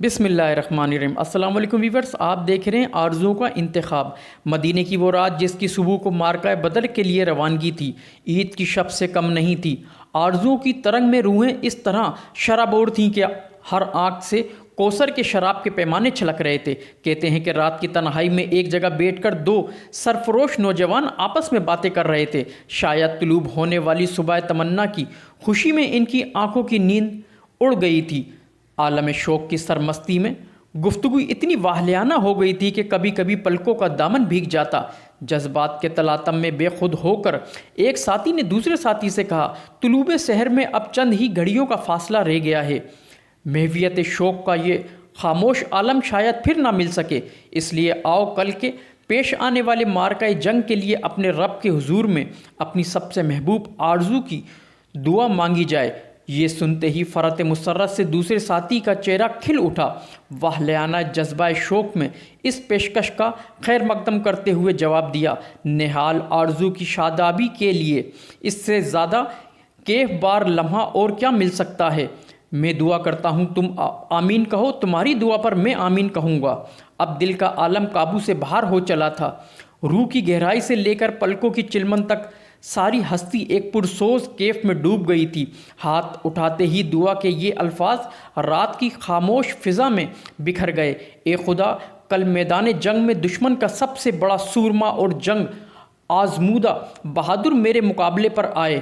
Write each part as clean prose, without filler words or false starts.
بسم اللہ الرحمن الرحیم۔ السلام علیکم ویورز، آپ دیکھ رہے ہیں آرزوؤں کا انتخاب۔ مدینے کی وہ رات جس کی صبح کو مارکہ بدر کے لیے روانگی تھی، عید کی شب سے کم نہیں تھی۔ آرزوؤں کی ترنگ میں روحیں اس طرح شرابور تھیں کہ ہر آنکھ سے کوثر کے شراب کے پیمانے چھلک رہے تھے۔ کہتے ہیں کہ رات کی تنہائی میں ایک جگہ بیٹھ کر دو سرفروش نوجوان آپس میں باتیں کر رہے تھے۔ شاید طلوع ہونے والی صبح تمنا کی خوشی میں ان کی آنکھوں کی نیند اڑ گئی تھی۔ عالم شوق کی سرمستی میں گفتگو اتنی واہیانہ ہو گئی تھی کہ کبھی کبھی پلکوں کا دامن بھیگ جاتا۔ جذبات کے تلاطم میں بے خود ہو کر ایک ساتھی نے دوسرے ساتھی سے کہا، طلوع سحر میں اب چند ہی گھڑیوں کا فاصلہ رہ گیا ہے۔ محویت شوق کا یہ خاموش عالم شاید پھر نہ مل سکے، اس لیے آؤ کل کے پیش آنے والے مارکہ جنگ کے لیے اپنے رب کے حضور میں اپنی سب سے محبوب آرزو کی دعا مانگی جائے۔ یہ سنتے ہی فرت مسرت سے دوسرے ساتھی کا چہرہ کھل اٹھا۔ واہیانہ جذبہ شوق میں اس پیشکش کا خیر مقدم کرتے ہوئے جواب دیا، نہال آرزو کی شادابی کے لیے اس سے زیادہ کیف بار لمحہ اور کیا مل سکتا ہے؟ میں دعا کرتا ہوں، تم آمین کہو، تمہاری دعا پر میں آمین کہوں گا۔ اب دل کا عالم قابو سے باہر ہو چلا تھا۔ روح کی گہرائی سے لے کر پلکوں کی چلمن تک ساری ہستی ایک پرسوز کیف میں ڈوب گئی تھی۔ ہاتھ اٹھاتے ہی دعا کے یہ الفاظ رات کی خاموش فضا میں بکھر گئے، اے خدا، کل میدان جنگ میں دشمن کا سب سے بڑا سورما اور جنگ آزمودہ بہادر میرے مقابلے پر آئے۔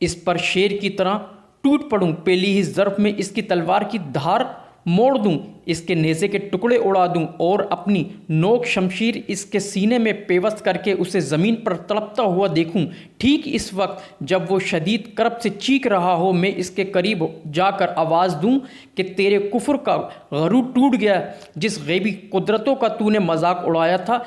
اس پر شیر کی طرح ٹوٹ پڑوں، پہلی ہی ضرب میں اس کی تلوار کی دھار موڑ دوں، اس کے نیزے کے ٹکڑے اڑا دوں اور اپنی نوک شمشیر اس کے سینے میں پیوست کر کے اسے زمین پر تڑپتا ہوا دیکھوں۔ ٹھیک اس وقت جب وہ شدید کرب سے چیخ رہا ہو، میں اس کے قریب جا کر آواز دوں کہ تیرے کفر کا غرور ٹوٹ گیا، جس غیبی قدرتوں کا تو نے مذاق اڑایا تھا۔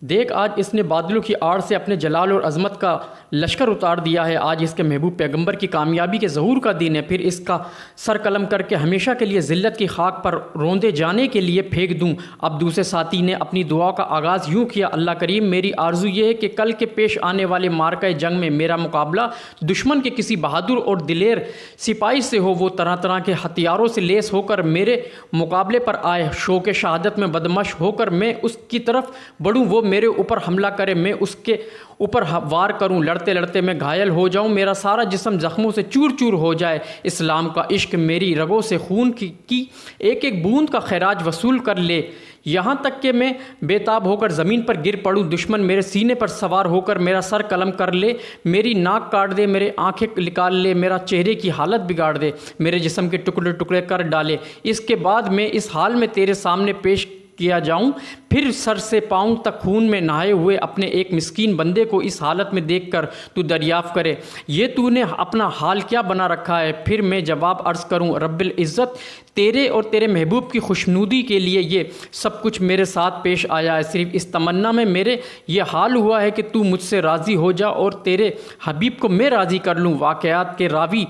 دیکھ، آج اس نے بادلوں کی آڑ سے اپنے جلال اور عظمت کا لشکر اتار دیا ہے۔ آج اس کے محبوب پیغمبر کی کامیابی کے ظہور کا دن ہے۔ پھر اس کا سر قلم کر کے ہمیشہ کے لیے ذلت کی خاک پر روندے جانے کے لیے پھینک دوں۔ اب دوسرے ساتھی نے اپنی دعا کا آغاز یوں کیا، اللہ کریم، میری آرزو یہ ہے کہ کل کے پیش آنے والے مارکہ جنگ میں میرا مقابلہ دشمن کے کسی بہادر اور دلیر سپاہی سے ہو۔ وہ طرح طرح کے ہتھیاروں سے لیس ہو کر میرے مقابلے پر آئے، شوق شہادت میں بدمش ہو کر میں اس کی طرف بڑھوں، وہ میرے اوپر حملہ کرے، میں اس کے اوپر وار کروں، لڑتے لڑتے میں گھائل ہو جاؤں، میرا سارا جسم زخموں سے چور چور ہو جائے۔ اسلام کا عشق میری رگوں سے خون کی ایک ایک بوند کا خراج وصول کر لے، یہاں تک کہ میں بے تاب ہو کر زمین پر گر پڑوں، دشمن میرے سینے پر سوار ہو کر میرا سر قلم کر لے، میری ناک کاٹ دے، میرے آنکھیں نکال لے، میرا چہرے کی حالت بگاڑ دے، میرے جسم کے ٹکڑے ٹکڑے کر ڈالے۔ اس کے بعد میں اس حال میں تیرے سامنے پیش کیا جاؤں، پھر سر سے پاؤں تک خون میں نہائے ہوئے اپنے ایک مسکین بندے کو اس حالت میں دیکھ کر تو دریافت کرے، یہ تو نے اپنا حال کیا بنا رکھا ہے؟ پھر میں جواب عرض کروں، رب العزت، تیرے اور تیرے محبوب کی خوشنودی کے لیے یہ سب کچھ میرے ساتھ پیش آیا ہے۔ صرف اس تمنا میں میرے یہ حال ہوا ہے کہ تو مجھ سے راضی ہو جا اور تیرے حبیب کو میں راضی کر لوں۔ واقعات کے راوی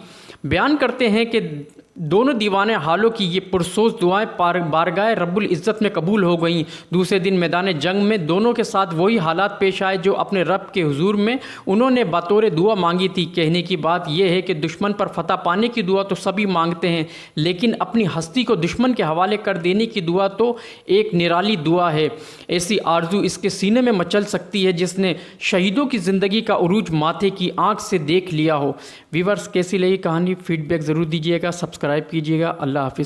بیان کرتے ہیں کہ دونوں دیوانے حالوں کی یہ پرسوز دعائیں بارگاہ رب العزت میں قبول ہو گئیں۔ دوسرے دن میدان جنگ میں دونوں کے ساتھ وہی حالات پیش آئے جو اپنے رب کے حضور میں انہوں نے بطور دعا مانگی تھی۔ کہنے کی بات یہ ہے کہ دشمن پر فتح پانے کی دعا تو سبھی مانگتے ہیں، لیکن اپنی ہستی کو دشمن کے حوالے کر دینے کی دعا تو ایک نرالی دعا ہے۔ ایسی آرزو اس کے سینے میں مچل سکتی ہے جس نے شہیدوں کی زندگی کا عروج ماتھے کی آنکھ سے دیکھ لیا ہو۔ ویورز، کیسی لگی کہانی؟ فیڈ بیک ضرور دیجیے گا، سبسکرائب کیجیے گا۔ اللہ حافظ۔